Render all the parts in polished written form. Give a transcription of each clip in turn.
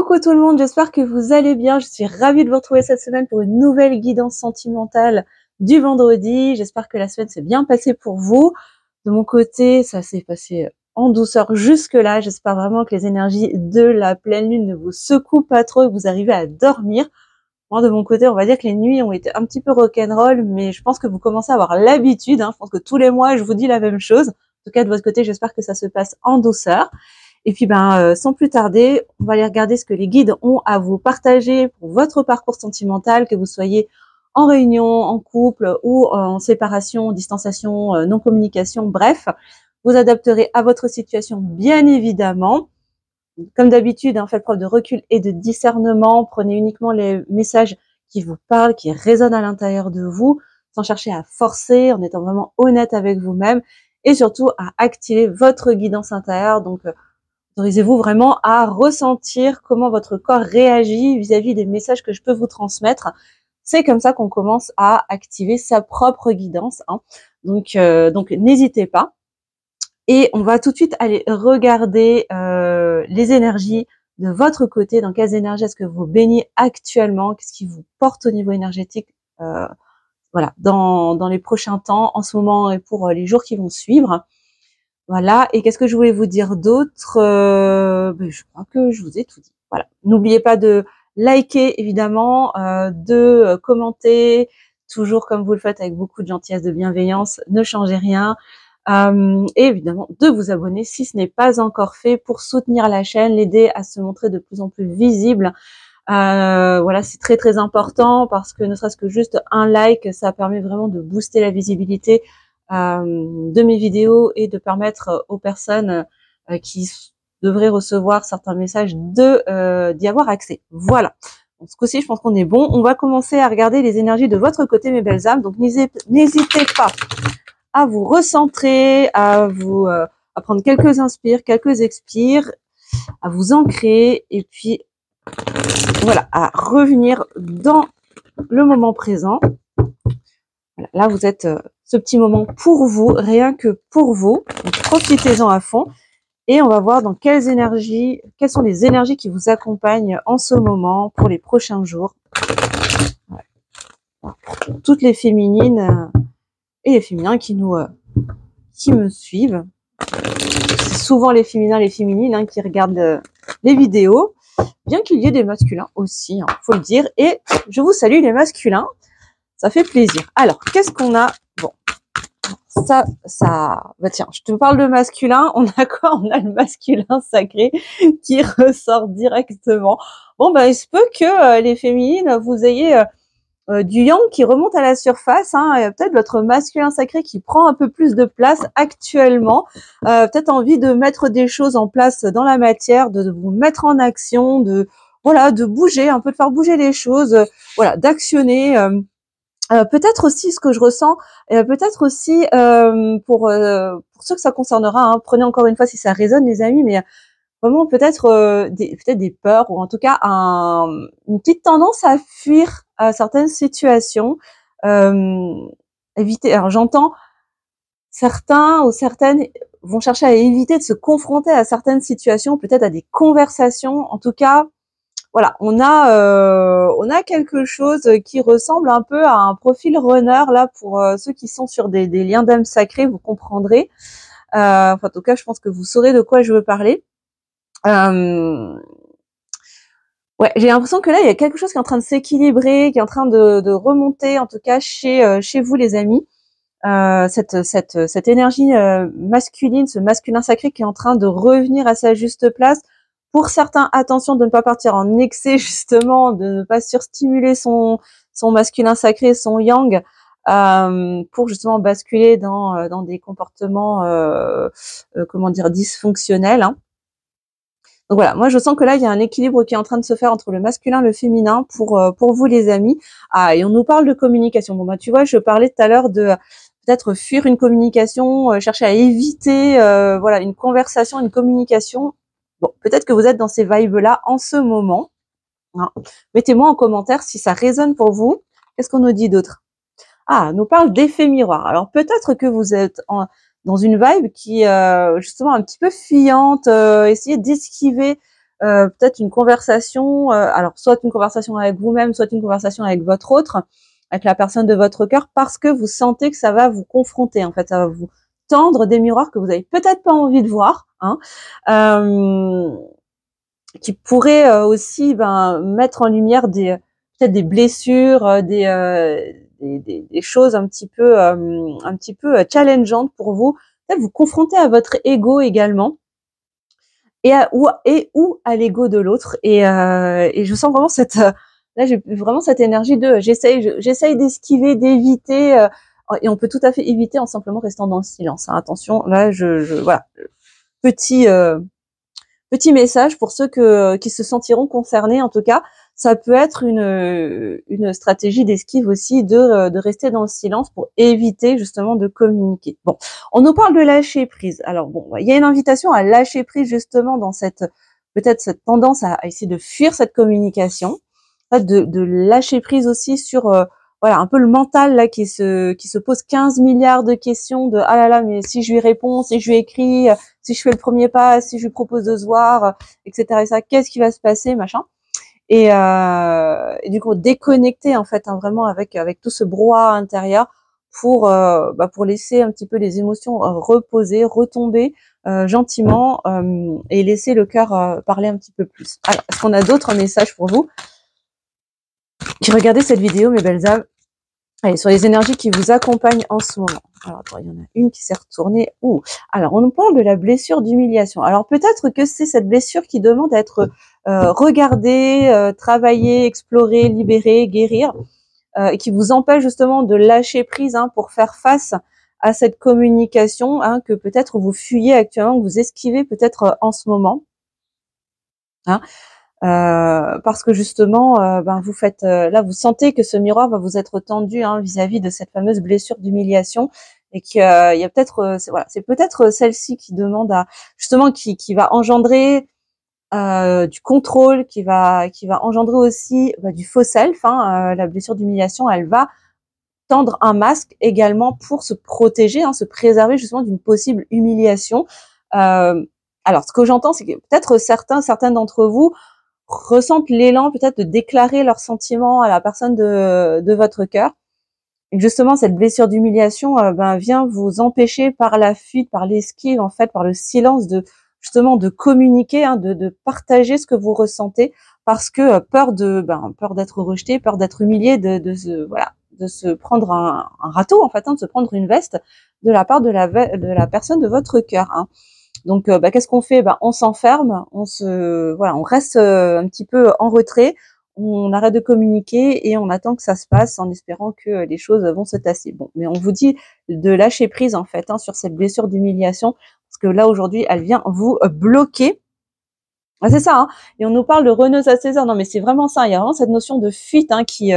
Coucou tout le monde, j'espère que vous allez bien. Je suis ravie de vous retrouver cette semaine pour une nouvelle guidance sentimentale du vendredi. J'espère que la semaine s'est bien passée pour vous. De mon côté, ça s'est passé en douceur jusque-là. J'espère vraiment que les énergies de la pleine lune ne vous secouent pas trop et que vous arrivez à dormir. Moi, de mon côté, on va dire que les nuits ont été un petit peu rock'n'roll, mais je pense que vous commencez à avoir l'habitude. Je pense que tous les mois, je vous dis la même chose. En tout cas, de votre côté, j'espère que ça se passe en douceur. Et puis, sans plus tarder, on va aller regarder ce que les guides ont à vous partager pour votre parcours sentimental, que vous soyez en réunion, en couple ou en séparation, distanciation, non-communication, bref. Vous adapterez à votre situation, bien évidemment. Comme d'habitude, faites preuve de recul et de discernement. Prenez uniquement les messages qui vous parlent, qui résonnent à l'intérieur de vous, sans chercher à forcer, en étant vraiment honnête avec vous-même et surtout à activer votre guidance intérieure. Donc, autorisez-vous vraiment à ressentir comment votre corps réagit vis-à-vis des messages que je peux vous transmettre. C'est comme ça qu'on commence à activer sa propre guidance. Donc n'hésitez pas. Et on va tout de suite aller regarder les énergies de votre côté. Dans quelles énergies est-ce que vous baignez actuellement? Qu'est-ce qui vous porte au niveau énergétique dans les prochains temps, en ce moment et pour les jours qui vont suivre. Voilà, et qu'est-ce que je voulais vous dire d'autre? Je crois que je vous ai tout dit. Voilà, n'oubliez pas de liker, évidemment, de commenter, toujours comme vous le faites avec beaucoup de gentillesse, de bienveillance, ne changez rien. Et évidemment, de vous abonner si ce n'est pas encore fait pour soutenir la chaîne, l'aider à se montrer de plus en plus visible. Voilà, c'est très très important parce que ne serait-ce que juste un like, ça permet vraiment de booster la visibilité de mes vidéos et de permettre aux personnes qui devraient recevoir certains messages d'y avoir accès. Voilà. Donc, ce coup-ci, je pense qu'on est bon. On va commencer à regarder les énergies de votre côté, mes belles âmes. Donc, n'hésitez pas à vous recentrer, à prendre quelques inspires, quelques expires, à vous ancrer et puis voilà, à revenir dans le moment présent. Voilà, là, vous êtes ce petit moment pour vous, rien que pour vous. Profitez-en à fond. Et on va voir dans quelles sont les énergies qui vous accompagnent en ce moment pour les prochains jours. Ouais. Pour toutes les féminines et les féminins qui me suivent. C'est souvent les féminins, les féminines qui regardent les vidéos, bien qu'il y ait des masculins aussi, faut le dire. Et je vous salue les masculins. Ça fait plaisir. Alors, qu'est-ce qu'on a? Bon, tiens, je te parle de masculin. On a quoi? On a le masculin sacré qui ressort directement. Bon, il se peut que les féminines, vous ayez du yang qui remonte à la surface. Et peut-être votre masculin sacré qui prend un peu plus de place actuellement. Peut-être envie de mettre des choses en place dans la matière, de vous mettre en action, de bouger, un peu de faire bouger les choses, d'actionner. Peut-être aussi ce que je ressens, peut-être aussi pour ceux que ça concernera, prenez encore une fois si ça résonne les amis, mais vraiment peut-être des peurs ou en tout cas une petite tendance à fuir certaines situations, éviter. Alors j'entends certains ou certaines vont chercher à éviter de se confronter à certaines situations, peut-être à des conversations, en tout cas. Voilà, on a quelque chose qui ressemble un peu à un profil runner là pour ceux qui sont sur des liens d'âme sacrés, vous comprendrez. En tout cas, je pense que vous saurez de quoi je veux parler. J'ai l'impression que là, il y a quelque chose qui est en train de s'équilibrer, qui est en train de remonter, en tout cas chez vous, les amis. Cette énergie masculine, ce masculin sacré qui est en train de revenir à sa juste place. Pour certains, attention de ne pas partir en excès, justement, de ne pas surstimuler son masculin sacré, son yang, pour justement basculer dans des comportements, dysfonctionnels. Donc voilà, moi je sens que là il y a un équilibre qui est en train de se faire entre le masculin et le féminin pour vous les amis. Et on nous parle de communication. Bon tu vois, je parlais tout à l'heure de peut-être fuir une communication, chercher à éviter une conversation, une communication. Bon, peut-être que vous êtes dans ces vibes-là en ce moment. Mettez-moi en commentaire si ça résonne pour vous. Qu'est-ce qu'on nous dit d'autre? On nous parle d'effet miroir. Alors peut-être que vous êtes dans une vibe qui justement un petit peu fuyante, essayez d'esquiver peut-être une conversation, alors soit une conversation avec vous-même, soit une conversation avec votre autre, avec la personne de votre cœur, parce que vous sentez que ça va vous confronter, en fait, ça va vous tendre des miroirs que vous avez peut-être pas envie de voir, hein, qui pourraient aussi mettre en lumière peut-être des blessures, des choses un petit peu challengeantes pour vous, peut-être vous confronter à votre ego également et ou à l'ego de l'autre, et je sens vraiment cette là j'ai vraiment cette énergie de j'essaye d'esquiver, d'éviter, et on peut tout à fait éviter en simplement restant dans le silence, hein. Attention, là voilà, petit petit message pour ceux qui se sentiront concernés. En tout cas, ça peut être une stratégie d'esquive aussi de rester dans le silence pour éviter justement de communiquer. Bon, on nous parle de lâcher prise. Alors bon, il y a une invitation à lâcher prise justement dans peut-être cette tendance à essayer de fuir cette communication, de lâcher prise aussi sur voilà, un peu le mental là qui se pose 15 milliards de questions de ah là là, mais si je lui réponds, si je lui écris, si je fais le premier pas, si je lui propose de se voir, etc. et ça, qu'est-ce qui va se passer, machin. Et du coup déconnecter en fait, hein, vraiment avec tout ce brouhaha intérieur pour laisser un petit peu les émotions reposer, retomber gentiment, et laisser le cœur parler un petit peu plus. Alors, est-ce qu'on a d'autres messages pour vous? J'ai regardé cette vidéo, mes belles âmes. Allez, sur les énergies qui vous accompagnent en ce moment. Alors, attends, il y en a une qui s'est retournée. Ouh. Alors, on nous parle de la blessure d'humiliation. Alors, peut-être que c'est cette blessure qui demande à être regardée, travaillée, explorée, libérée, guérir, et qui vous empêche justement de lâcher prise, hein, pour faire face à cette communication, hein, que peut-être vous fuyez actuellement, que vous esquivez peut-être en ce moment. Hein. Parce que justement, vous faites là, vous sentez que ce miroir va vous être tendu, hein, vis-à-vis de cette fameuse blessure d'humiliation, et qu'il y a peut-être, c'est peut-être celle-ci qui demande à justement qui va engendrer du contrôle, qui va engendrer aussi du faux self. Hein, la blessure d'humiliation, elle va tendre un masque également pour se protéger, hein, se préserver justement d'une possible humiliation. Alors, ce que j'entends, c'est que peut-être certains d'entre vous ressentent l'élan peut-être de déclarer leurs sentiments à la personne de votre cœur. Et justement, cette blessure d'humiliation vient vous empêcher par la fuite, par l'esquive, en fait, par le silence, de communiquer, hein, de partager ce que vous ressentez, parce que peur d'être rejeté, peur d'être humilié, de se prendre un râteau, en fait, hein, de se prendre une veste de la part de la personne de votre cœur, hein. Donc, qu'est-ce qu'on fait? On s'enferme, on reste un petit peu en retrait, on arrête de communiquer et on attend que ça se passe en espérant que les choses vont se tasser. Bon, mais on vous dit de lâcher prise en fait, hein, sur cette blessure d'humiliation, parce que là aujourd'hui, elle vient vous bloquer. Ah, c'est ça, hein. Et on nous parle de Renaud à César. Non, mais c'est vraiment ça. Il y a vraiment cette notion de fuite, hein, qui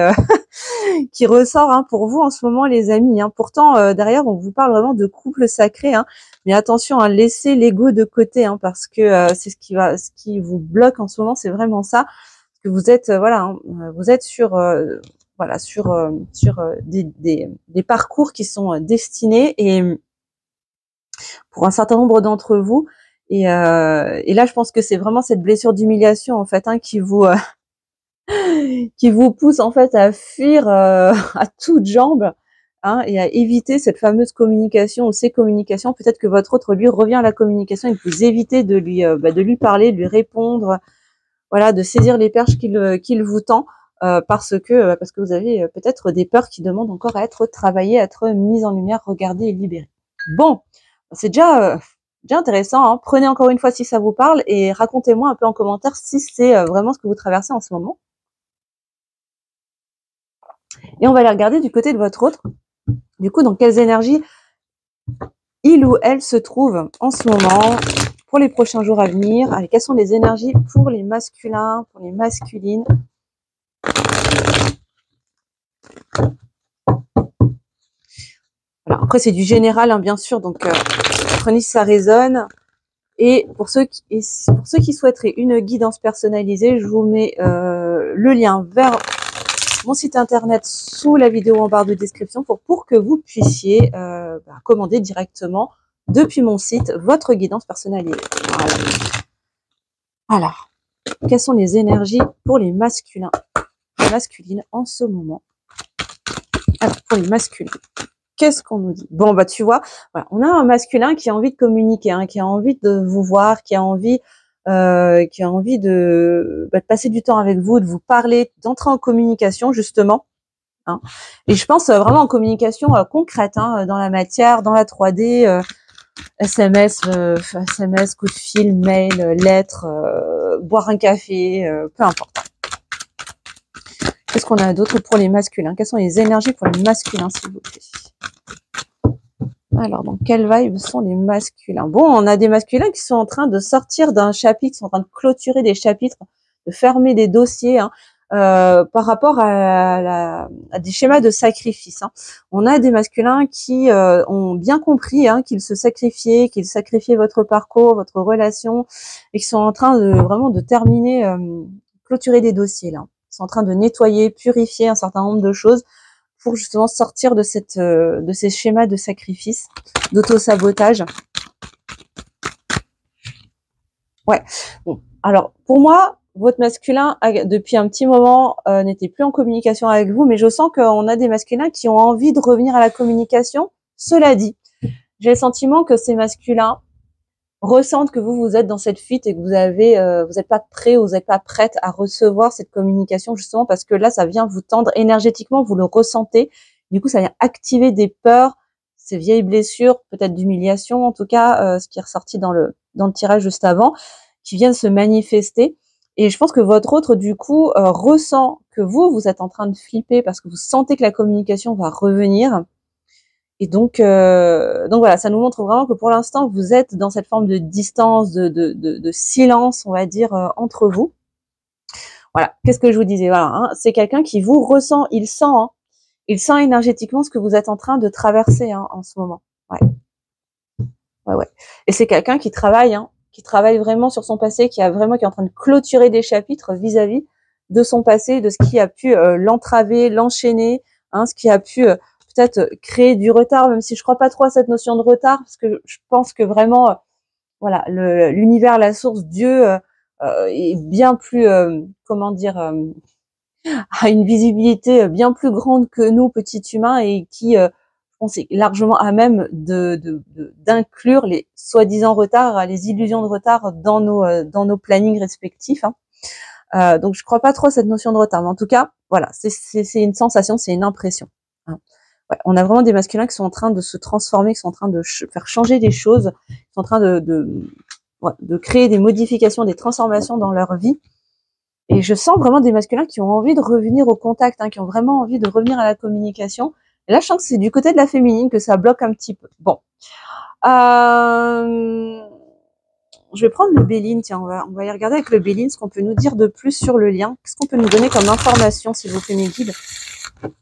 qui ressort, hein, pour vous en ce moment, les amis, hein. Pourtant, derrière, on vous parle vraiment de couple sacré, hein. Mais attention, hein, laissez l'ego de côté, hein, parce que c'est ce qui vous bloque en ce moment, c'est vraiment ça. Parce que vous êtes, vous êtes sur, des parcours qui sont destinés, et pour un certain nombre d'entre vous. Et là, je pense que c'est vraiment cette blessure d'humiliation, en fait, hein, qui vous pousse en fait à fuir à toutes jambes, hein, et à éviter cette fameuse communication ou ces communications. Peut-être que votre autre lui revient à la communication et que vous évitez de lui parler, de lui répondre, voilà, de saisir les perches qu'il vous tend, parce que vous avez peut-être des peurs qui demandent encore à être travaillées, à être mises en lumière, regardées et libérées. Bon, c'est déjà intéressant, hein. Prenez encore une fois si ça vous parle et racontez-moi un peu en commentaire si c'est vraiment ce que vous traversez en ce moment. Et on va aller regarder du côté de votre autre. Du coup, dans quelles énergies il ou elle se trouve en ce moment, pour les prochains jours à venir. Allez, quelles sont les énergies pour les masculins, pour les masculines? Voilà, après, c'est du général, hein, bien sûr, donc prenez si ça résonne. Et pour ceux qui souhaiteraient une guidance personnalisée, je vous mets le lien vers mon site internet sous la vidéo en barre de description pour que vous puissiez commander directement depuis mon site votre guidance personnalisée. Voilà. Alors, Quelles sont les énergies pour les masculins, les masculines en ce moment? Alors, pour les masculins, qu'est-ce qu'on nous dit? Bon, bah, tu vois, voilà, on a un masculin qui a envie de communiquer, hein, qui a envie de vous voir, qui a envie de passer du temps avec vous, de vous parler, d'entrer en communication, justement. Hein. Et je pense vraiment en communication concrète, hein, dans la matière, dans la 3D, SMS, SMS, coup de fil, mail, lettre, boire un café, peu importe. Qu'est-ce qu'on a d'autre pour les masculins? Quelles sont les énergies pour les masculins, s'il vous plaît? Alors, dans quelle vibe sont les masculins? Bon, on a des masculins qui sont en train de sortir d'un chapitre, qui sont en train de clôturer des chapitres, de fermer des dossiers, hein, par rapport à des schémas de sacrifice. Hein. On a des masculins qui ont bien compris, hein, qu'ils se sacrifiaient, qu'ils sacrifiaient votre parcours, votre relation, et qui sont en train de vraiment de terminer, clôturer des dossiers là. Ils sont en train de nettoyer, purifier un certain nombre de choses pour justement sortir de ces schémas de sacrifice, d'auto-sabotage. Ouais. Bon. Alors, pour moi, votre masculin, depuis un petit moment, n'était plus en communication avec vous, mais je sens qu'on a des masculins qui ont envie de revenir à la communication. Cela dit, j'ai le sentiment que ces masculins ressentent que vous êtes dans cette fuite et que vous n'êtes pas prêt ou vous n'êtes pas prête à recevoir cette communication, justement parce que là, ça vient vous tendre énergétiquement, vous le ressentez. Du coup, ça vient activer des peurs, ces vieilles blessures, peut-être d'humiliation, en tout cas, ce qui est ressorti dans le tirage juste avant, qui viennent se manifester. Et je pense que votre autre, du coup, ressent que vous êtes en train de flipper parce que vous sentez que la communication va revenir. Et donc voilà, ça nous montre vraiment que pour l'instant, vous êtes dans cette forme de distance, de silence, on va dire, entre vous. Voilà, qu'est-ce que je vous disais? Voilà, hein, c'est quelqu'un qui vous ressent, il sent énergétiquement ce que vous êtes en train de traverser, hein, en ce moment. Ouais. Ouais. Et c'est quelqu'un qui travaille vraiment sur son passé, qui est en train de clôturer des chapitres vis-à-vis de son passé, de ce qui a pu l'entraver, l'enchaîner, hein, ce qui a pu peut-être créer du retard, même si je crois pas trop à cette notion de retard, parce que je pense que vraiment, voilà, l'univers, la source, Dieu est bien plus, a une visibilité bien plus grande que nous, petits humains, et qui, on est largement à même d'inclure les soi-disant retards, les illusions de retard dans nos plannings respectifs. Hein. Donc, je crois pas trop à cette notion de retard, mais en tout cas, voilà, c'est une sensation, c'est une impression. Hein. Ouais, on a vraiment des masculins qui sont en train de se transformer, qui sont en train de faire changer des choses, qui sont en train de créer des modifications, des transformations dans leur vie. Et je sens vraiment des masculins qui ont envie de revenir au contact, hein, qui ont vraiment envie de revenir à la communication. Et là, je sens que c'est du côté de la féminine que ça bloque un petit peu. Bon. Je vais prendre le Béline. Tiens, on va y regarder avec le Béline ce qu'on peut nous dire de plus sur le lien. Qu'est-ce qu'on peut nous donner comme information, s'il vous plaît, mes guides,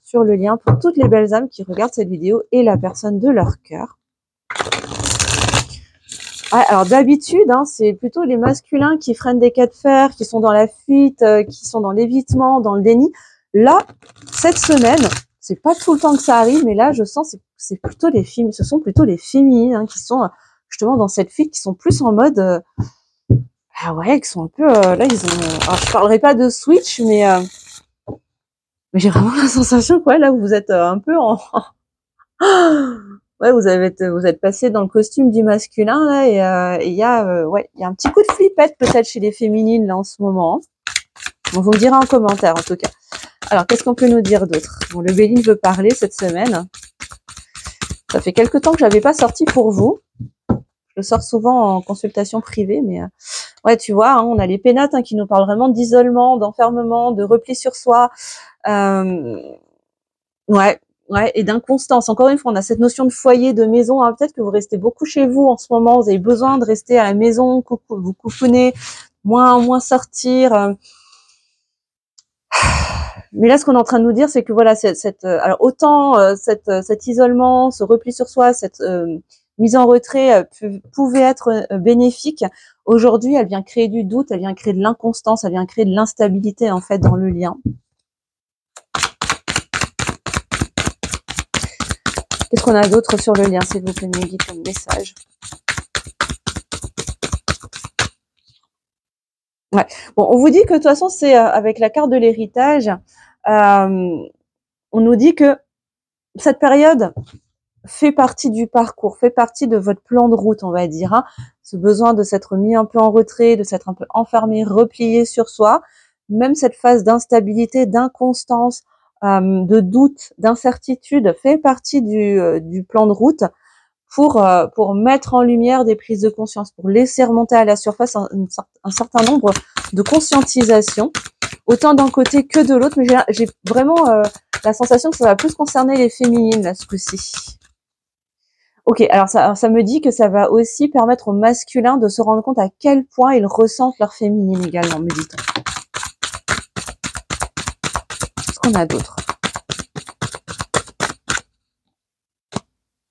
sur le lien pour toutes les belles âmes qui regardent cette vidéo et la personne de leur cœur. Ouais, alors d'habitude, hein, c'est plutôt les masculins qui freinent des cas de fer, qui sont dans la fuite, qui sont dans l'évitement, dans le déni. Là, cette semaine, c'est pas tout le temps que ça arrive, mais là, je sens c'est plutôt les filles, ce sont plutôt les féminines, hein, qui sont justement dans cette fuite, qui sont plus en mode ah ouais, qui sont un peu là, ils ont. Alors, je parlerai pas de switch, mais j'ai vraiment la sensation que ouais, là, vous êtes un peu en ouais, vous êtes passé dans le costume du masculin là, et il y a un petit coup de flippette peut-être chez les féminines là en ce moment. Bon, vous me direz en commentaire en tout cas. Alors, qu'est-ce qu'on peut nous dire d'autre? Bon, le Béline veut parler cette semaine. Ça fait quelque temps que je l'avais pas sorti pour vous. Je le sors souvent en consultation privée, mais ouais, tu vois, hein, on a les pénates qui nous parlent vraiment d'isolement, d'enfermement, de repli sur soi. Ouais, et d'inconstance. Encore une fois, on a cette notion de foyer, de maison. Hein. Peut-être que vous restez beaucoup chez vous en ce moment. Vous avez besoin de rester à la maison, vous coucounez, moins sortir. Mais là, ce qu'on est en train de nous dire, c'est que voilà, alors autant cet isolement, ce repli sur soi, cette mise en retrait pouvait être bénéfique. Aujourd'hui, elle vient créer du doute, elle vient créer de l'inconstance, elle vient créer de l'instabilité en fait dans le lien. Qu'est-ce qu'on a d'autre sur le lien, s'il vous plaît, mes guides, comme message? Ouais. Bon, on vous dit que de toute façon, c'est avec la carte de l'héritage, on nous dit que cette période fait partie du parcours, fait partie de votre plan de route, on va dire. Hein. Ce besoin de s'être mis un peu en retrait, de s'être un peu enfermé, replié sur soi. Même cette phase d'instabilité, d'inconstance, de doute, d'incertitude fait partie du plan de route pour mettre en lumière des prises de conscience, pour laisser remonter à la surface un certain nombre de conscientisations, autant d'un côté que de l'autre. Mais j'ai vraiment la sensation que ça va plus concerner les féminines là, ce coup-ci. Ok, alors ça me dit que ça va aussi permettre aux masculins de se rendre compte à quel point ils ressentent leur féminine également, me dit-on. Qu'est-ce qu'on a d'autre?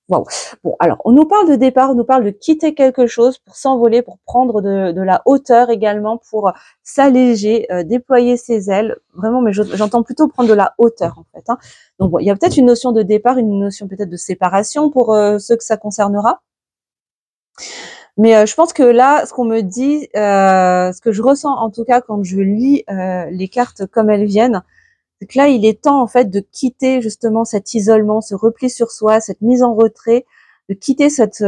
Wow. Bon, alors, on nous parle de départ, on nous parle de quitter quelque chose pour s'envoler, pour prendre de la hauteur également, pour s'alléger, déployer ses ailes. Vraiment, mais j'entends plutôt prendre de la hauteur, en fait. Hein. Donc, bon, il y a peut-être une notion de départ, une notion peut-être de séparation pour ceux que ça concernera. Mais je pense que là, ce qu'on me dit, ce que je ressens en tout cas quand je lis les cartes comme elles viennent, c'est que là, il est temps en fait de quitter justement cet isolement, ce repli sur soi, cette mise en retrait, de quitter cette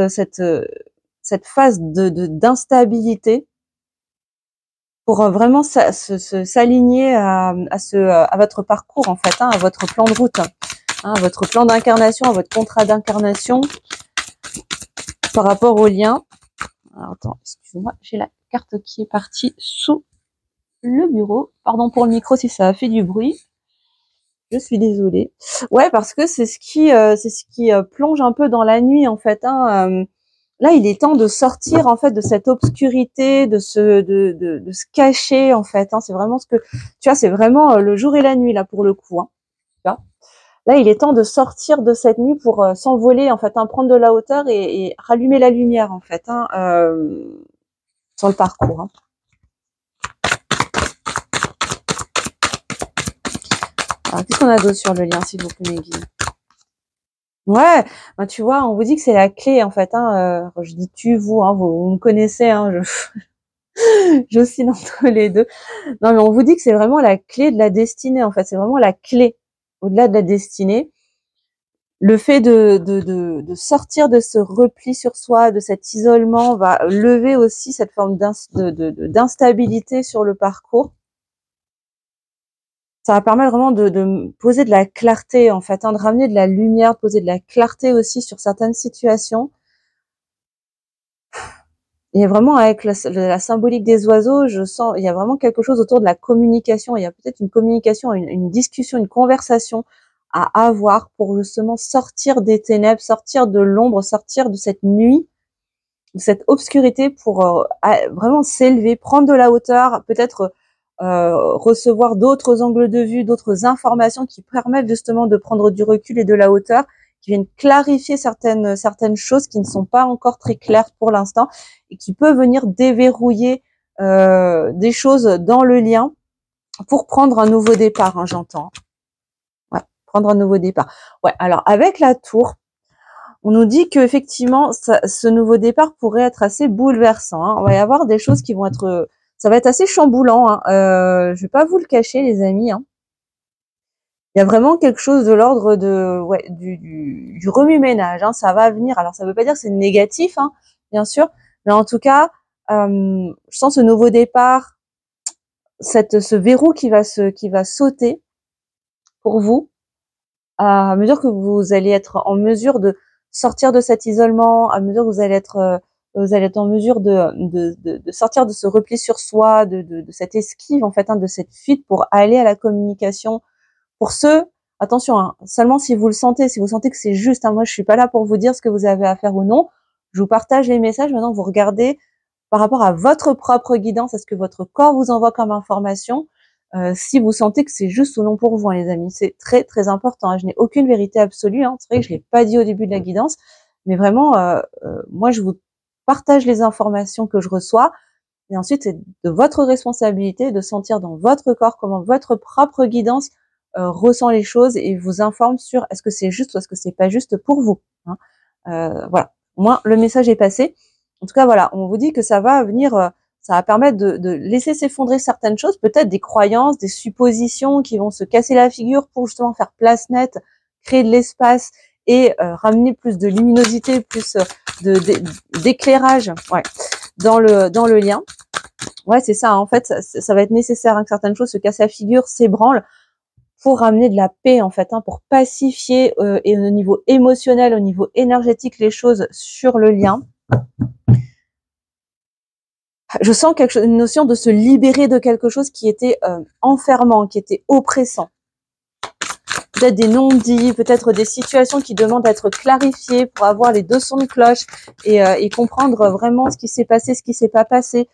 phase d'instabilité pour vraiment s'aligner à votre parcours en fait, hein, à votre plan de route, hein, à votre plan d'incarnation, à votre contrat d'incarnation par rapport au lien. Alors, attends, excuse-moi, j'ai la carte qui est partie sous le bureau. Pardon pour le micro si ça a fait du bruit. Je suis désolée. Ouais, parce que c'est ce qui plonge un peu dans la nuit en fait. Hein. Là, il est temps de sortir en fait de cette obscurité, de se cacher en fait. Hein. C'est vraiment ce que tu vois, c'est vraiment le jour et la nuit là pour le coup. Hein. Tu vois. Là, il est temps de sortir de cette nuit pour s'envoler en fait, hein, prendre de la hauteur et rallumer la lumière en fait. Hein, sur le parcours. Hein. Alors, qu'est-ce qu'on a d'autre sur le lien, s'il vous plaît, mes guides? Ouais, ben, tu vois, on vous dit que c'est la clé, en fait. Hein, je dis tu, vous, hein, vous me connaissez, hein, j'oscille entre les deux. Non, mais on vous dit que c'est vraiment la clé de la destinée, en fait. C'est vraiment la clé, au-delà de la destinée. Le fait de sortir de ce repli sur soi, de cet isolement, va lever aussi cette forme d'instabilité sur le parcours. Ça va permettre vraiment de poser de la clarté, en fait, hein, de ramener de la lumière, de poser de la clarté aussi sur certaines situations. Et vraiment, avec la symbolique des oiseaux, je sens, il y a vraiment quelque chose autour de la communication. Il y a peut-être une communication, une discussion, une conversation à avoir pour justement sortir des ténèbres, sortir de l'ombre, sortir de cette nuit, de cette obscurité pour vraiment s'élever, prendre de la hauteur, peut-être recevoir d'autres angles de vue, d'autres informations qui permettent justement de prendre du recul et de la hauteur, qui viennent clarifier certaines choses qui ne sont pas encore très claires pour l'instant et qui peuvent venir déverrouiller des choses dans le lien pour prendre un nouveau départ, hein, j'entends. Ouais, prendre un nouveau départ. Ouais, alors avec la tour, on nous dit que effectivement, ce nouveau départ pourrait être assez bouleversant. Hein. On va y avoir des choses qui vont être, ça va être assez chamboulant. Hein. Je vais pas vous le cacher, les amis. Hein. Il y a vraiment quelque chose de l'ordre de, ouais, du remue-ménage. Hein. Ça va venir. Alors, ça veut pas dire que c'est négatif, hein, bien sûr, mais en tout cas, je sens ce nouveau départ, ce verrou qui va sauter pour vous, à mesure que vous allez être en mesure de sortir de cet isolement, à mesure que vous allez être en mesure de sortir de ce repli sur soi, de cette esquive en fait, hein, de cette fuite pour aller à la communication. Pour ceux, attention, hein, seulement si vous le sentez, si vous sentez que c'est juste. Hein, moi, je suis pas là pour vous dire ce que vous avez à faire ou non. Je vous partage les messages. Maintenant, vous regardez par rapport à votre propre guidance, à ce que votre corps vous envoie comme information. Si vous sentez que c'est juste ou non pour vous, hein, les amis, c'est très très important. Hein. Je n'ai aucune vérité absolue. Hein. C'est vrai que je l'ai pas dit au début de la guidance, mais vraiment, moi, je vous partage les informations que je reçois, et ensuite, c'est de votre responsabilité de sentir dans votre corps comment votre propre guidance ressent les choses et vous informe sur est-ce que c'est juste ou est-ce que c'est pas juste pour vous. Hein. Voilà. Moi, le message est passé. En tout cas, voilà, on vous dit que ça va venir ça va permettre de laisser s'effondrer certaines choses, peut-être des croyances, des suppositions qui vont se casser la figure pour justement faire place nette, créer de l'espace et ramener plus de luminosité, plus d'éclairage, ouais, dans le lien. Ouais, c'est ça. En fait, ça va être nécessaire, hein, que certaines choses se cassent la figure, s'ébranlent, pour ramener de la paix, en fait, hein, pour pacifier et au niveau émotionnel, au niveau énergétique, les choses sur le lien. Je sens une notion de se libérer de quelque chose qui était enfermant, qui était oppressant. Peut-être des non-dits, peut-être des situations qui demandent d'être clarifiées pour avoir les deux sons de cloche et comprendre vraiment ce qui s'est passé, ce qui s'est pas passé.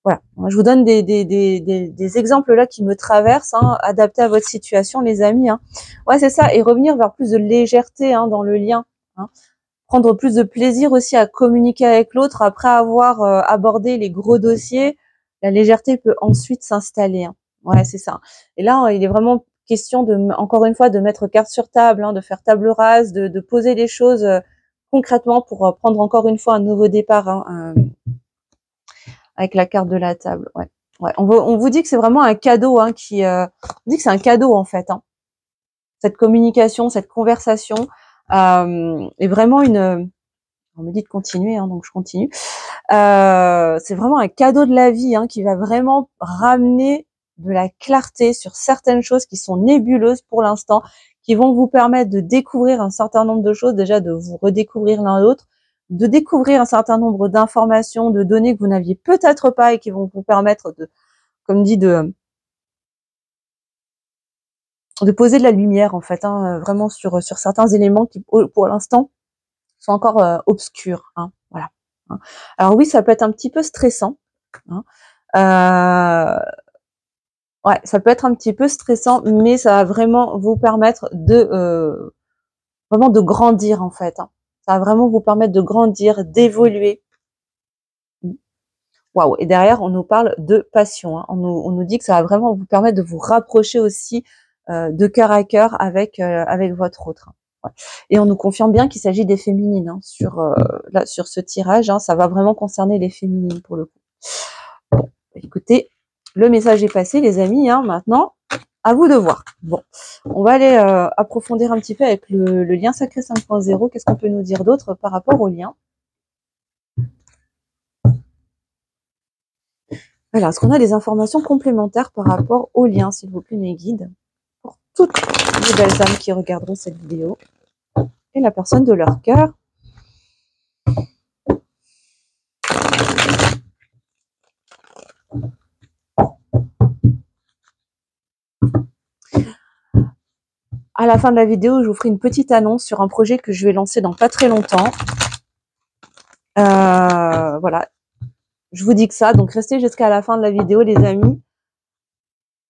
Voilà, je vous donne des exemples là qui me traversent, hein, adaptés à votre situation, les amis. Hein. Ouais, c'est ça, et revenir vers plus de légèreté, hein, dans le lien. Hein. Prendre plus de plaisir aussi à communiquer avec l'autre après avoir abordé les gros dossiers. La légèreté peut ensuite s'installer. Hein. Ouais, c'est ça. Et là, il est vraiment question encore une fois, de mettre carte sur table, hein, de faire table rase, de poser les choses concrètement pour prendre encore une fois un nouveau départ. Hein, avec la carte de la table, ouais. Ouais. On vous dit que c'est vraiment un cadeau, hein, on dit que c'est un cadeau en fait. Hein. Cette communication, cette conversation est vraiment on me dit de continuer, hein, donc je continue. C'est vraiment un cadeau de la vie, hein, qui va vraiment ramener de la clarté sur certaines choses qui sont nébuleuses pour l'instant, qui vont vous permettre de découvrir un certain nombre de choses, déjà de vous redécouvrir l'un l'autre, de découvrir un certain nombre d'informations, de données que vous n'aviez peut-être pas et qui vont vous permettre comme dit, de poser de la lumière en fait, hein, vraiment sur certains éléments qui pour l'instant sont encore obscurs. Hein, voilà. Hein. Alors oui, ça peut être un petit peu stressant. Hein. Ouais, ça peut être un petit peu stressant, mais ça va vraiment vous permettre vraiment de grandir en fait. Hein. Ça va vraiment vous permettre de grandir, d'évoluer. Waouh. Et derrière, on nous parle de passion. Hein. On nous dit que ça va vraiment vous permettre de vous rapprocher aussi de cœur à cœur avec votre autre. Hein. Ouais. Et on nous confirme bien qu'il s'agit des féminines, hein, sur ce tirage. Hein, ça va vraiment concerner les féminines pour le coup. Bon, écoutez, le message est passé, les amis. Hein, maintenant, à vous de voir. Bon, on va aller approfondir un petit peu avec le lien sacré 5.0. Qu'est-ce qu'on peut nous dire d'autre par rapport au lien? Alors, est-ce qu'on a des informations complémentaires par rapport au lien, s'il vous plaît, mes guides, pour toutes les belles âmes qui regarderont cette vidéo et la personne de leur cœur? À la fin de la vidéo, je vous ferai une petite annonce sur un projet que je vais lancer dans pas très longtemps. Voilà. Je vous dis que ça, donc restez jusqu'à la fin de la vidéo, les amis.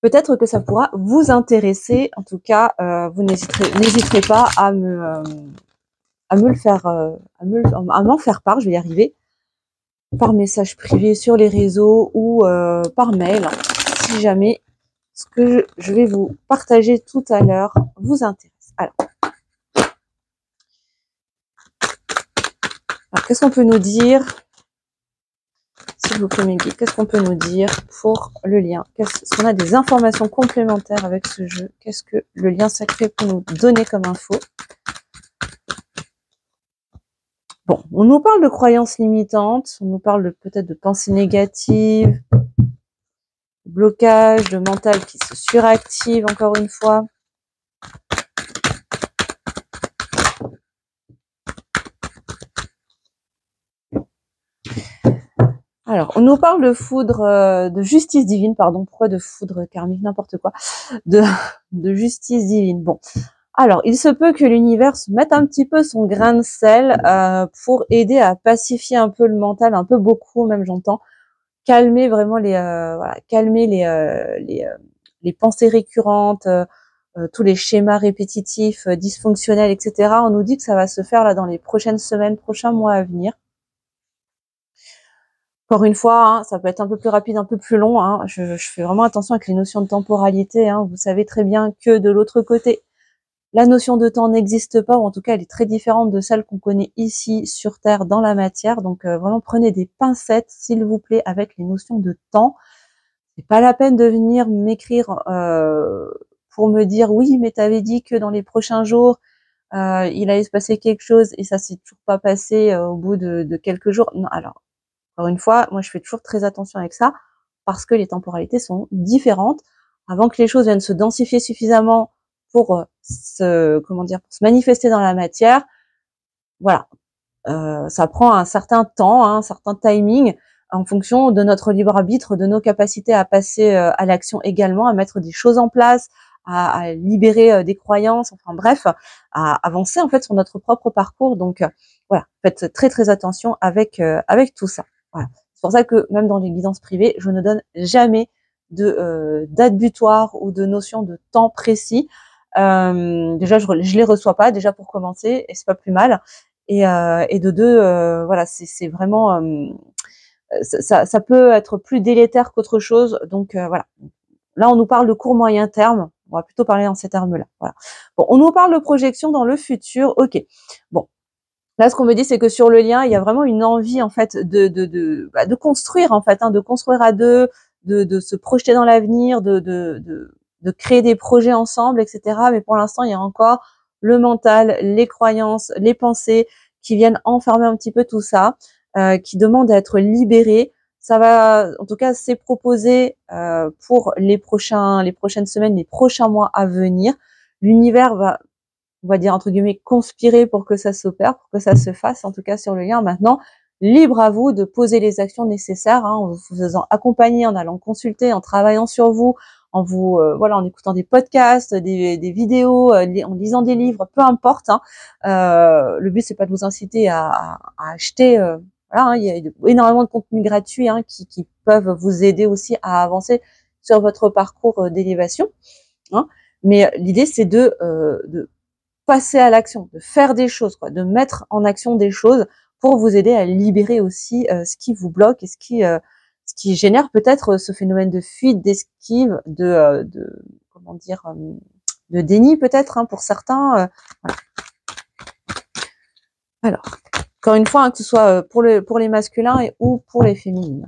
Peut-être que ça pourra vous intéresser. En tout cas, vous n'hésiterez pas à me le faire, à m'en faire part. Je vais y arriver par message privé sur les réseaux ou par mail, hein, si jamais ce que je vais vous partager tout à l'heure vous intéresse. Alors qu'est-ce qu'on peut nous dire, s'il vous plaît, mes guides, qu'est-ce qu'on peut nous dire pour le lien? Est-ce qu'on a des informations complémentaires avec ce jeu? Qu'est-ce que le lien sacré peut nous donner comme info? Bon, on nous parle de croyances limitantes, on nous parle peut-être de pensées négatives, de blocage, de mental qui se suractive encore une fois. Alors, on nous parle de foudre, de justice divine, pardon. Pourquoi de foudre karmique, n'importe quoi, de justice divine. Bon, alors, il se peut que l'univers mette un petit peu son grain de sel pour aider à pacifier un peu le mental, un peu beaucoup même, j'entends, calmer vraiment calmer les pensées récurrentes, tous les schémas répétitifs, dysfonctionnels, etc. On nous dit que ça va se faire là dans les prochaines semaines, prochains mois à venir. Encore une fois, hein, ça peut être un peu plus rapide, un peu plus long. Hein. Je fais vraiment attention avec les notions de temporalité. Hein. Vous savez très bien que de l'autre côté, La notion de temps n'existe pas, ou en tout cas elle est très différente de celle qu'on connaît ici sur Terre dans la matière. Donc vraiment prenez des pincettes, s'il vous plaît, avec les notions de temps. C'est pas la peine de venir m'écrire pour me dire oui, mais t'avais dit que dans les prochains jours il allait se passer quelque chose et ça s'est toujours pas passé au bout de quelques jours. Non, alors encore une fois, moi je fais toujours très attention avec ça parce que les temporalités sont différentes. Avant que les choses viennent se densifier suffisamment pour pour se manifester dans la matière, voilà, ça prend un certain temps, hein, un certain timing en fonction de notre libre arbitre, de nos capacités à passer à l'action également, à mettre des choses en place, à libérer des croyances, enfin bref, à avancer en fait sur notre propre parcours. Donc voilà, faites très très attention avec tout ça. Voilà. C'est pour ça que même dans les guidances privées, je ne donne jamais de date butoir ou de notion de temps précis. Déjà, je les reçois pas déjà pour commencer, et c'est pas plus mal. Et de deux, voilà, c'est vraiment ça peut être plus délétère qu'autre chose. Donc voilà. Là, on nous parle de court moyen terme. On va plutôt parler dans ces termes-là. Voilà. Bon, on nous parle de projection dans le futur. Ok. Bon. Là, ce qu'on me dit, c'est que sur le lien, il y a vraiment une envie en fait de construire en fait, hein, de construire à deux, de se projeter dans l'avenir, de créer des projets ensemble, etc. Mais pour l'instant, il y a encore le mental, les croyances, les pensées qui viennent enfermer un petit peu tout ça, qui demandent à être libérées. Ça va, en tout cas, c'est proposé pour les prochaines semaines, les prochains mois à venir. L'univers va, on va dire entre guillemets, conspirer pour que ça s'opère, pour que ça se fasse, en tout cas sur le lien. Maintenant, libre à vous de poser les actions nécessaires, hein, en vous faisant accompagner, en allant consulter, en travaillant sur vous, en vous en écoutant des podcasts, des vidéos, en lisant des livres, peu importe. Hein. Le but c'est pas de vous inciter à acheter. Voilà, hein, il y a énormément de contenus gratuits qui peuvent vous aider aussi à avancer sur votre parcours d'élévation. Hein. Mais l'idée c'est de passer à l'action, de faire des choses, quoi, de mettre en action des choses pour vous aider à libérer aussi ce qui vous bloque et ce qui génère peut-être ce phénomène de fuite, d'esquive, de comment dire, de déni peut-être, hein, pour certains. Voilà. Alors, encore une fois, hein, que ce soit pour les masculins ou pour les féminines.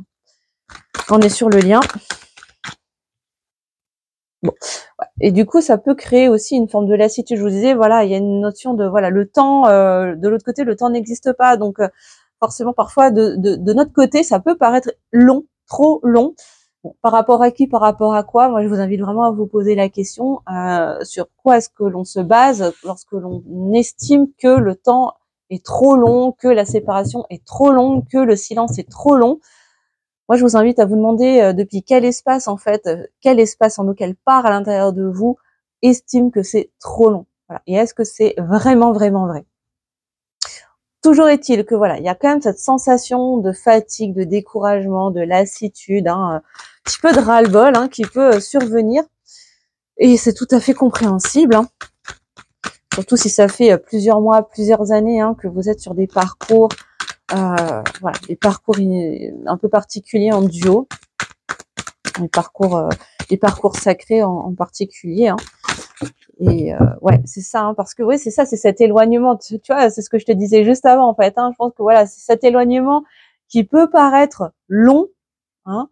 On est sur le lien. Bon. Et du coup, ça peut créer aussi une forme de lassitude. Je vous disais, voilà, il y a une notion de, voilà, le temps, de l'autre côté, le temps n'existe pas. Donc, forcément, parfois, de notre côté, ça peut paraître long, trop long. Bon, par rapport à qui, par rapport à quoi? Moi, je vous invite vraiment à vous poser la question, sur quoi est-ce que l'on se base lorsque l'on estime que le temps est trop long, que la séparation est trop longue, que le silence est trop long. Moi, je vous invite à vous demander depuis quel espace, en fait, quel espace en nous, quelle part à l'intérieur de vous estime que c'est trop long. Voilà. Et est-ce que c'est vraiment, vraiment vrai? Toujours est-il que voilà, il y a quand même cette sensation de fatigue, de découragement, de lassitude, hein, un petit peu de ras-le-bol qui peut survenir. Et c'est tout à fait compréhensible. Hein. Surtout si ça fait plusieurs mois, plusieurs années que vous êtes sur des parcours, voilà, des parcours un peu particuliers en duo. Les parcours sacrés en particulier. Hein. Et ouais, c'est ça, hein, parce que oui, c'est ça, c'est cet éloignement. Tu vois, c'est ce que je te disais juste avant, en fait. Hein, je pense que voilà, c'est cet éloignement qui peut paraître long. Hein,